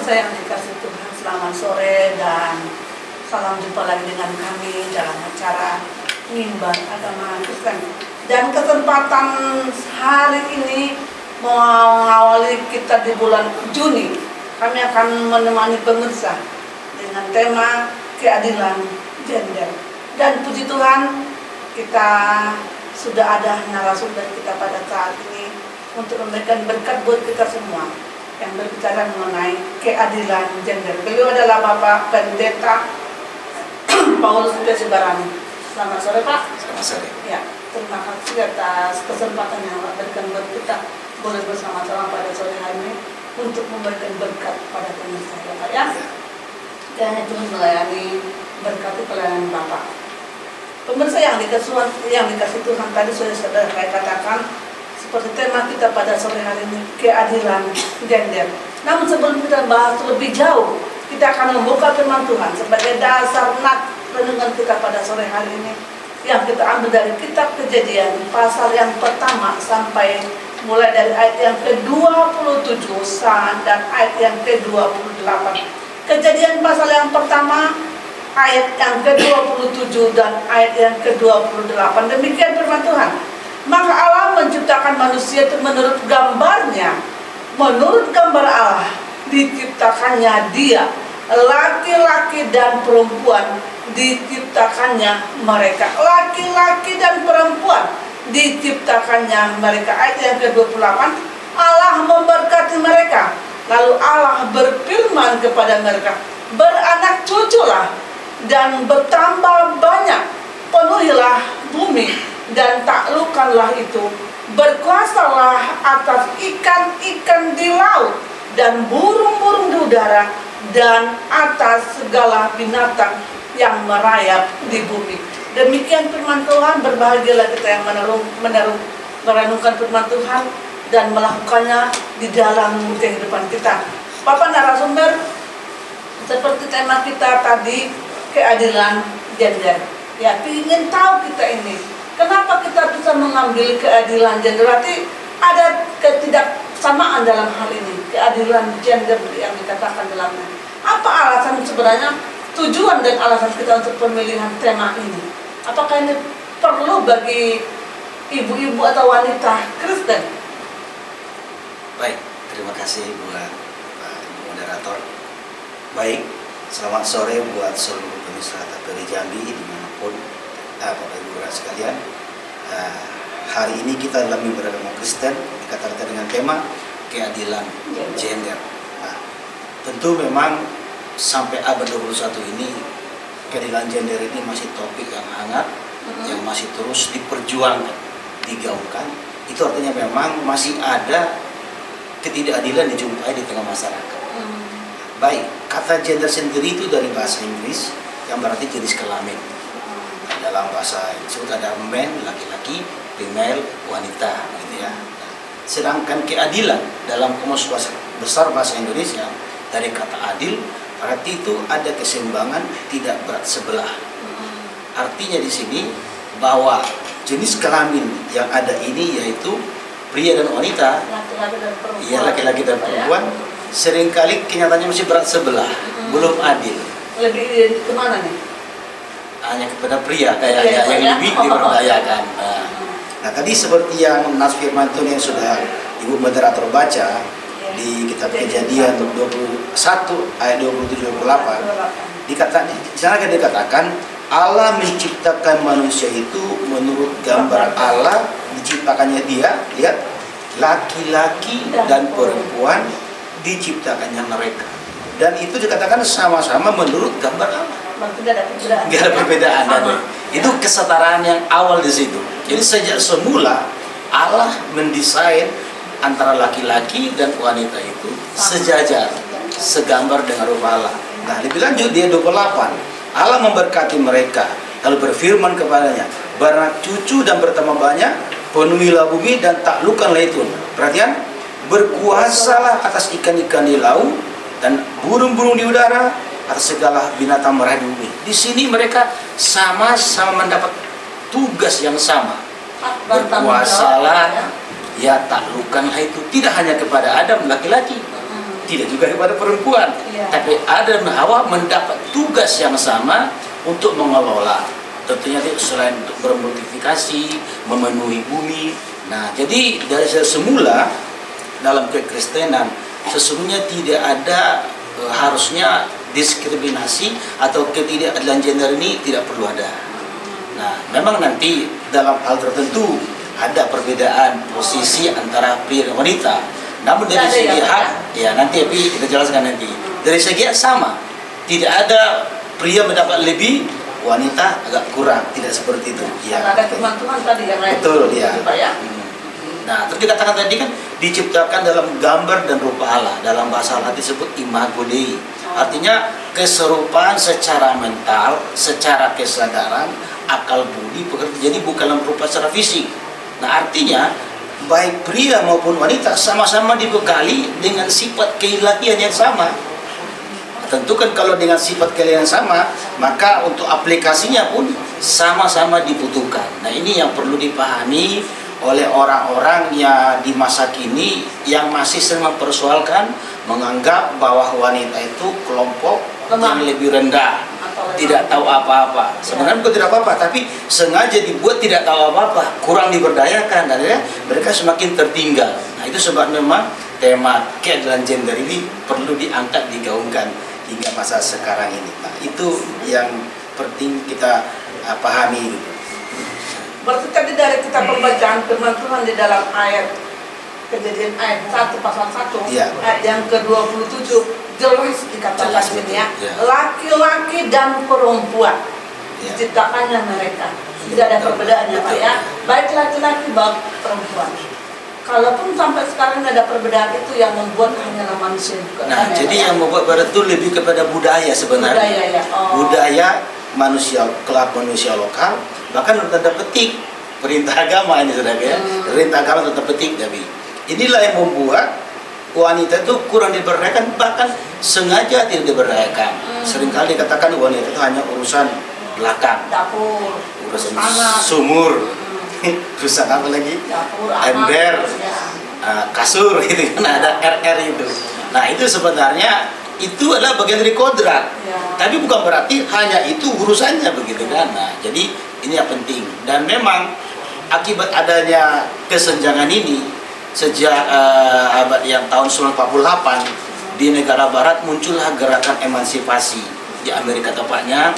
Pemirsa yang dikasih Tuhan, selamat sore dan salam jumpa lagi dengan kami dalam acara Mimbar Agama Kristen. Dan kesempatan hari ini mengawali kita di bulan Juni, kami akan menemani pemirsa dengan tema keadilan gender. Dan puji Tuhan, kita sudah ada narasumber kita pada saat ini untuk memberikan berkat buat kita semua yang berbicara mengenai keadilan gender. Beliau adalah Bapak Pendeta Paulus Sibarani. Selamat sore Pak. Selamat sore. Ya, terima kasih atas kesempatan yang Bapak berikan buat kita boleh bersama-sama pada sore hari ini untuk memberikan berkat pada pemirsa ya Pak ya. Dan itu melayani berkati pelayanan Bapak. Pemirsa yang dikasih Tuhan, tadi sudah saya katakan seperti tema kita pada sore hari ini, keadilan gender. Namun sebelum kita bahas lebih jauh, kita akan membuka firman Tuhan sebagai dasar renungan kita pada sore hari ini, yang kita ambil dari kitab Kejadian pasal yang pertama sampai mulai dari ayat yang ke-27 dan ayat yang ke-28. Kejadian pasal yang pertama ayat yang ke-27 dan ayat yang ke-28. Demikian firman Tuhan. Maka Allah menciptakan manusia itu menurut gambarnya, menurut gambar Allah diciptakannya dia, laki-laki dan perempuan diciptakannya mereka, laki-laki dan perempuan diciptakannya mereka. Ayat yang ke-28, Allah memberkati mereka, lalu Allah berfirman kepada mereka, beranak cuculah dan bertambah banyak, penuhilah bumi dan taklukkanlah itu, berkuasalah atas ikan-ikan di laut dan burung-burung di udara dan atas segala binatang yang merayap di bumi. Demikian firman Tuhan. Berbahagialah kita yang merenungkan firman Tuhan dan melakukannya di dalam kehidupan kita. Bapak narasumber, seperti tema kita tadi, keadilan gender. Ya, ingin tahu kita ini, kenapa kita bisa mengambil keadilan gender? Berarti ada ketidaksamaan dalam hal ini, keadilan gender yang dikatakan dalamnya. Apa alasan sebenarnya, tujuan dan alasan kita untuk pemilihan tema ini? Apakah ini perlu bagi ibu-ibu atau wanita Kristen? Baik, terima kasih buat Ibu Moderator. Baik, selamat sore buat seluruh pemirsa TVRI Jambi dimanapun Bapak Ibu sekalian. Hari ini kita dalam Mimbar Agama Kristen dikatakan dengan tema keadilan gender. Nah, tentu memang sampai abad 21 ini keadilan gender ini masih topik yang hangat, yang masih terus diperjuangkan, digaungkan. Itu artinya memang masih ada ketidakadilan dijumpai di tengah masyarakat. Baik, kata gender sendiri itu dari bahasa Inggris yang berarti jenis kelamin. Dalam bahasa disebut ada men, laki-laki, female, wanita, gitu ya. Sedangkan keadilan dalam kamus besar bahasa Indonesia dari kata adil, berarti itu ada keseimbangan, tidak berat sebelah. Artinya di sini bahwa jenis kelamin yang ada ini yaitu pria dan wanita, laki-laki dan perempuan, seringkali kenyataannya masih berat sebelah, belum adil. Lebih kemana nih? Hanya kepada pria kayaknya yang lebih diberdayakan. Nah, tadi seperti yang nas firman Tuhan yang sudah Ibu Moderator baca di kitab Kejadian 21 ayat 27-28, di sana dikatakan Allah menciptakan manusia itu menurut gambar Allah, diciptakannya dia, lihat, laki-laki dan perempuan diciptakannya mereka. Dan itu dikatakan sama-sama menurut gambar Allah. Tidak ada perbedaan. Itu kesetaraan yang awal di situ. Jadi sejak semula Allah mendesain antara laki-laki dan wanita itu sejajar, segambar dengan rupa Allah. Nah, lebih lanjut dia 28. Allah memberkati mereka, lalu berfirman kepadanya, beranak cucu dan bertambah banyak, penuhilah bumi dan taklukkanlah itu. Perhatian, berkuasalah atas ikan-ikan di laut dan burung-burung di udara, atas segala binatang merayap di bumi. Di sini mereka sama-sama mendapat tugas yang sama. Berkuasalah, ya taklukkanlah itu. Tidak hanya kepada Adam laki-laki, tidak juga kepada perempuan. Iya. Tapi Adam dan Hawa mendapat tugas yang sama untuk mengelola. Tentunya itu selain untuk bermultifikasi, memenuhi bumi. Nah, jadi dari semula dalam kekristenan sesungguhnya tidak ada harusnya diskriminasi atau ketidakadilan gender ini tidak perlu ada. Nah, memang nanti dalam hal tertentu ada perbedaan posisi antara pria dan wanita. Namun dari Ada segi ya, hak, Pak, ya nanti kita jelaskan nanti. Dari segi hak sama, tidak ada pria mendapat lebih, wanita agak kurang, tidak seperti itu. Karena ada firman Tuhan tadi yang lain. Betul, ya. Pak ya. Nah, terus dikatakan tadi kan diciptakan dalam gambar dan rupa Allah. Dalam bahasa Allah disebut imago Dei. Artinya keserupaan secara mental, secara kesadaran, akal budi bekerja. Jadi bukan dalam rupa secara fisik. Nah, artinya baik pria maupun wanita sama-sama dibekali dengan sifat keilahian yang sama. Tentu kan kalau dengan sifat keilahian yang sama, maka untuk aplikasinya pun sama-sama dibutuhkan. Nah, ini yang perlu dipahami oleh orang-orang yang di masa kini yang masih sering mempersoalkan, menganggap bahwa wanita itu kelompok yang lebih rendah, tidak tahu apa-apa. Sebenarnya bukan tidak apa-apa, tapi sengaja dibuat tidak tahu apa-apa, kurang diberdayakan, dan ya, mereka semakin tertinggal. Nah, itu sebab memang tema keadilan gender ini perlu diangkat, digaungkan hingga masa sekarang ini. Nah, itu yang penting kita pahami gitu. Berarti tadi dari kita pembacaan firman Tuhan di dalam ayat Kejadian ayat 1 pasal 1 Ya. ayat yang ke-27 jelas dikatakan Jelas, ini ya, ya. laki-laki dan perempuan Ya. diciptakannya mereka, tidak ada perbedaannya Pak ya, baik laki-laki baik perempuan. Kalaupun sampai sekarang tidak ada perbedaan, itu yang membuat hanyalah manusia juga. Nah, kan, jadi ya, yang membuat barat itu lebih kepada budaya sebenarnya. budaya ya. Oh. Budaya manusia, kelak manusia lokal, bahkan tanda petik perintah agama ini saudara ya. Perintah agama tanda petik, tapi inilah yang membuat wanita itu kurang diberdayakan, bahkan sengaja tidak diberdayakan. Seringkali dikatakan wanita itu hanya urusan belakang, Dapur, urusan anak, sumur, urusan apa lagi? dapur, Ember, ya. kasur gitu kan, ada RR itu. Nah, itu sebenarnya itu adalah bagian dari kodrat. Ya. Tapi bukan berarti hanya itu urusannya begitu kan. Nah, jadi ini yang penting. Dan memang akibat adanya kesenjangan ini sejak abad yang tahun 1948 di negara barat muncullah gerakan emansipasi. Di Amerika tepatnya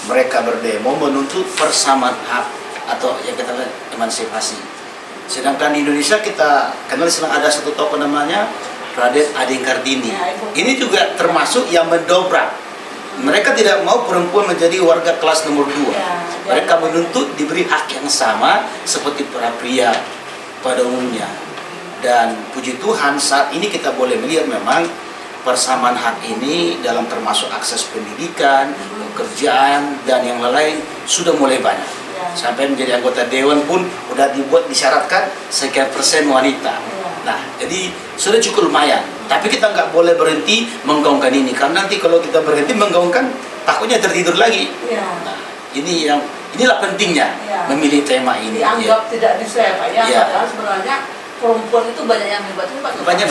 mereka berdemo menuntut persamaan hak atau yang kita katakan emansipasi. Sedangkan di Indonesia kita kenal sedang ada satu tokoh namanya Raden Ade Kartini. Ini juga termasuk yang mendobrak. Mereka tidak mau perempuan menjadi warga kelas nomor 2. Mereka menuntut diberi hak yang sama seperti para pria pada umumnya. Dan puji Tuhan saat ini kita boleh melihat memang persamaan hak ini dalam termasuk akses pendidikan, pekerjaan, dan yang lain sudah mulai banyak. Sampai menjadi anggota dewan pun sudah dibuat disyaratkan sekian persen wanita. Nah, jadi sudah cukup lumayan. Tapi kita nggak boleh berhenti menggaungkan ini, karena nanti kalau kita berhenti menggaungkan, takutnya tertidur lagi. Nah, inilah pentingnya memilih tema ini. Dianggap tidak bisa ya Pak ya, padahal sebenarnya perempuan itu banyak yang hebat, banyak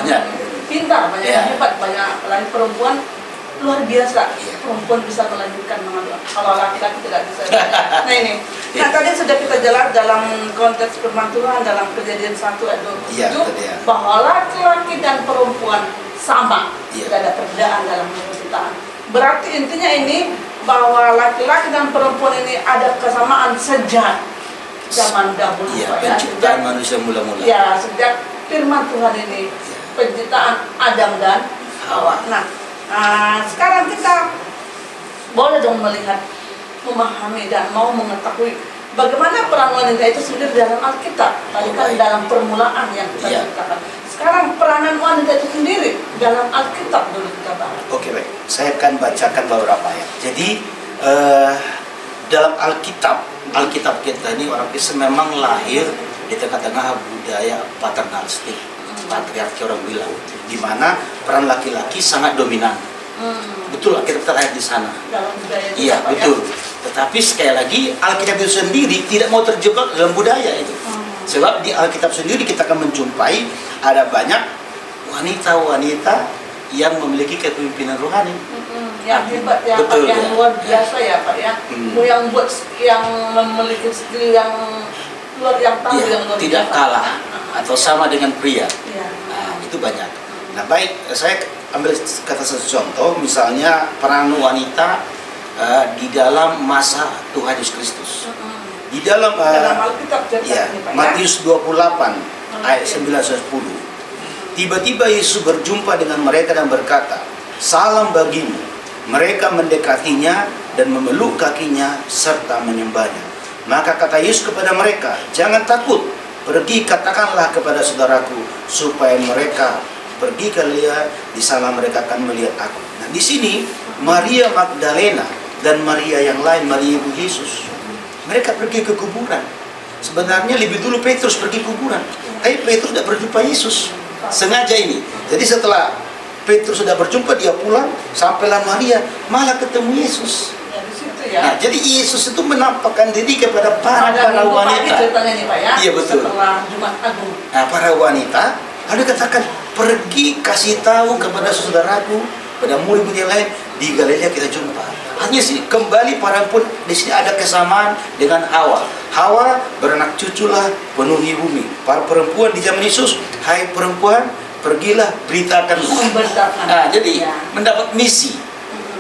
yang pintar, banyak yang hebat, banyak lagi perempuan luar biasa. Perempuan bisa melanjutkan mengambil, kalau laki-laki tidak bisa. Nah ini, nah tadi sudah kita jelas dalam konteks firman Tuhan dalam Kejadian 1 ayat 27 bahwa laki-laki dan perempuan sama, tidak ada perbedaan dalam penciptaan. Berarti intinya ini bahwa laki-laki dan perempuan ini ada kesamaan sejak zaman dahulu. Penciptaan manusia mula-mula. Ya, sejak firman Tuhan ini, penciptaan Adam dan Hawa. Nah, sekarang kita boleh dong melihat, memahami dan mau mengetahui bagaimana peran wanita itu sendiri dalam Alkitab. Tadi kan dalam permulaan yang kita ceritakan. Sekarang peranan wanita itu sendiri dalam Alkitab dulu kita bahas. Oke, baik. Saya akan bacakan beberapa ayat. Jadi dalam Alkitab kita ini orang Kristen memang lahir di tengah-tengah budaya paternalistik, patriarki orang bilang, di mana peran laki-laki sangat dominan. Betul, Alkitab terlihat di sana. Dalam budaya itu. Iya, betul. Tetapi sekali lagi Alkitab itu sendiri tidak mau terjebak dalam budaya itu. Sebab di Alkitab sendiri kita akan menjumpai ada banyak wanita-wanita yang memiliki kepemimpinan rohani. Yang hebat ya, Pak, Betul, yang ya. luar biasa ya Pak ya. Yang buat yang memiliki skill yang yang tahu Ya, yang luar tidak biasa. kalah atau sama dengan pria. Iya. Nah, itu banyak. Nah, baik, saya ambil kata satu contoh, misalnya peran wanita di dalam masa Tuhan Yesus Kristus. Di dalam Dalam Alkitab cerita ya, ini Pak ya. Matius 28 ayat 9-10. Tiba-tiba Yesus berjumpa dengan mereka dan berkata, "Salam bagimu." Mereka mendekatinya dan memeluk kakinya serta menyembahnya. Maka kata Yesus kepada mereka, "Jangan takut, pergi katakanlah kepada saudaraku supaya mereka pergi ke lihat, di sana mereka akan melihat aku." Nah, di sini Maria Magdalena dan Maria yang lain, Maria ibu Yesus, mereka pergi ke kuburan. Sebenarnya lebih dulu Petrus pergi kuburan, tapi Petrus tidak berjumpa Yesus. Sengaja ini. Jadi setelah Petrus sudah berjumpa, dia pulang, sampailah Maria, malah ketemu Yesus. Ya, di situ ya. Nah, jadi Yesus itu menampakkan diri kepada para Minggu pagi wanita. ceritanya nih Pak ya. Iya, betul. Setelah Jumat Agung. Nah, para wanita lalu katakan, "Pergi kasih tahu kepada saudaraku, pada murid-murid yang lain, di Galilea kita jumpa." Hanya sih kembali para pun di sini ada kesamaan dengan Hawa. Hawa beranak cuculah penuhi bumi. Para perempuan di zaman Yesus, "Hai perempuan, pergilah beritakan." Memberitakan. Nah, jadi Ya. mendapat misi.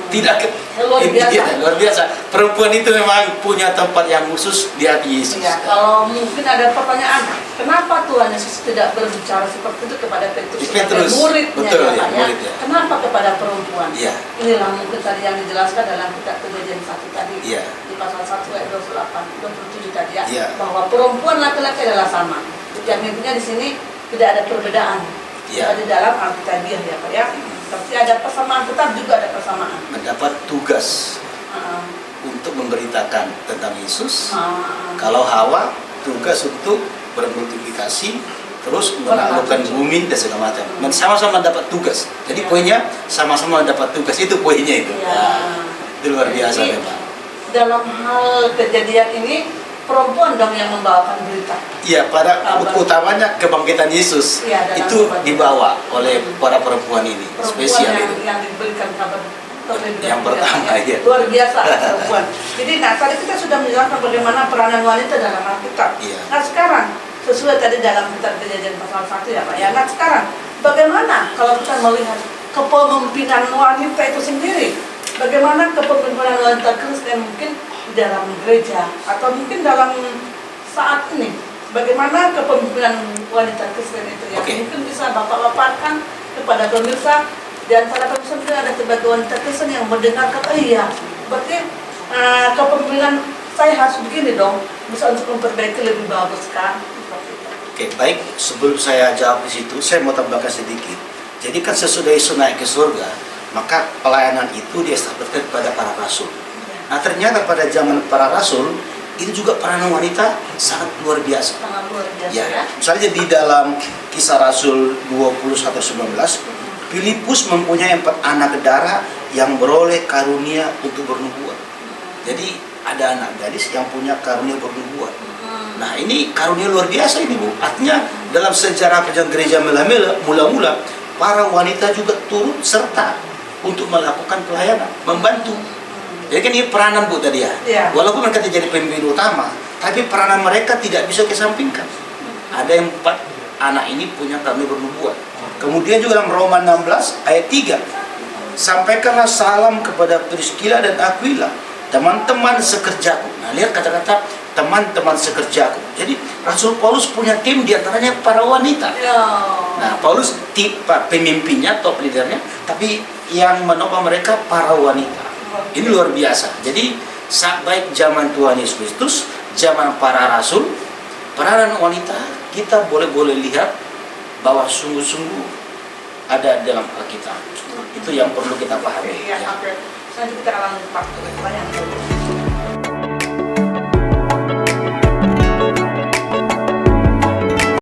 Tidak ke Luar biasa. Iya, luar biasa. Perempuan itu memang punya tempat yang khusus di hati Yesus. Ya, kalau mungkin ada pertanyaan, kenapa Tuhan Yesus tidak berbicara seperti itu kepada Petrus sebagai muridnya, betul, ya, ya, Pak, ya? murid, ya. Kenapa kepada perempuan? Iya. Inilah mungkin tadi yang dijelaskan dalam kitab Kejadian 1 tadi, Iya. di pasal 1 ayat 28, 27 tadi ya, Iya. bahwa perempuan laki-laki adalah sama. Yang intinya di sini tidak ada perbedaan. Iya. Di dalam Alkitabiah ya Pak ya. Tapi ada persamaan, tetap juga ada persamaan. Mendapat tugas Uh, untuk memberitakan tentang Yesus. uh, Kalau Hawa tugas untuk bermultiplikasi, terus menaklukkan bumi dan segala macam. Dan sama-sama dapat tugas. Jadi Ya. poinnya sama-sama dapat tugas, itu poinnya itu. Ya. Nah, itu luar biasa Jadi, memang. dalam hal kejadian ini perempuan dong yang membawakan berita. Iya, pada Kabar. utamanya kebangkitan Yesus Iya, dalam itu kebangkitan. dibawa oleh para perempuan ini, Perempuan spesial yang, itu. yang diberikan kabar terlebih Yang dahulu, pertama, ya. iya. Luar biasa perempuan. Jadi nah tadi kita sudah menjelaskan bagaimana peranan wanita dalam Alkitab. Iya. Nah sekarang sesuai tadi dalam kitab Kejadian pasal 1 ya Pak ya. Nah sekarang bagaimana kalau kita melihat kepemimpinan wanita itu sendiri? Bagaimana kepemimpinan wanita Kristen mungkin di dalam gereja atau mungkin dalam saat ini? Bagaimana kepemimpinan wanita Kristen itu yang Oke. mungkin bisa Bapak paparkan kepada pemirsa? Di antara pemirsa mungkin ada sebagai wanita Kristen yang mendengarkan, oh iya, berarti kepemimpinan saya harus begini dong, bisa untuk memperbaiki lebih bagus kan? Seperti itu. Oke, baik. Sebelum saya jawab di situ, saya mau tambahkan sedikit. Jadi kan sesudah Yesus naik ke surga, maka pelayanan itu diestafetkan kepada para rasul. Nah, ternyata pada zaman para rasul itu juga peranan wanita sangat luar biasa. Sangat luar biasa Ya, ya. misalnya di dalam Kisah Rasul 21:19, Filipus mempunyai 4 anak darah yang beroleh karunia untuk bernubuat. Jadi ada anak gadis yang punya karunia bernubuat. Nah, ini karunia luar biasa ini, Bu. Artinya dalam sejarah perjalanan gereja mula-mula para wanita juga turut serta untuk melakukan pelayanan, membantu. Jadi kan ini peranan, Bu, tadi ya. Iya. Walaupun mereka tidak jadi pemimpin utama, tapi peranan mereka tidak bisa kesampingkan. Ada yang 4 anak ini punya karunia bernubuat. Kemudian juga dalam Roma 16 ayat 3, sampaikanlah salam kepada Priscilla dan Aquila, teman-teman sekerjaku. Nah, lihat kata-kata teman-teman sekerjaku. Jadi Rasul Paulus punya tim diantaranya para wanita. Ya. Nah, Paulus pemimpinnya, top leadernya, tapi yang menopang mereka para wanita. Ini luar biasa. Jadi saat baik zaman Tuhan Yesus Kristus, zaman para rasul, peranan wanita kita boleh lihat bahwa sungguh-sungguh ada dalam Alkitab. Itu yang perlu kita pahami. Oke, ya, Ya. oke. Selanjutnya kita akan lanjut Pak. Pertanyaan.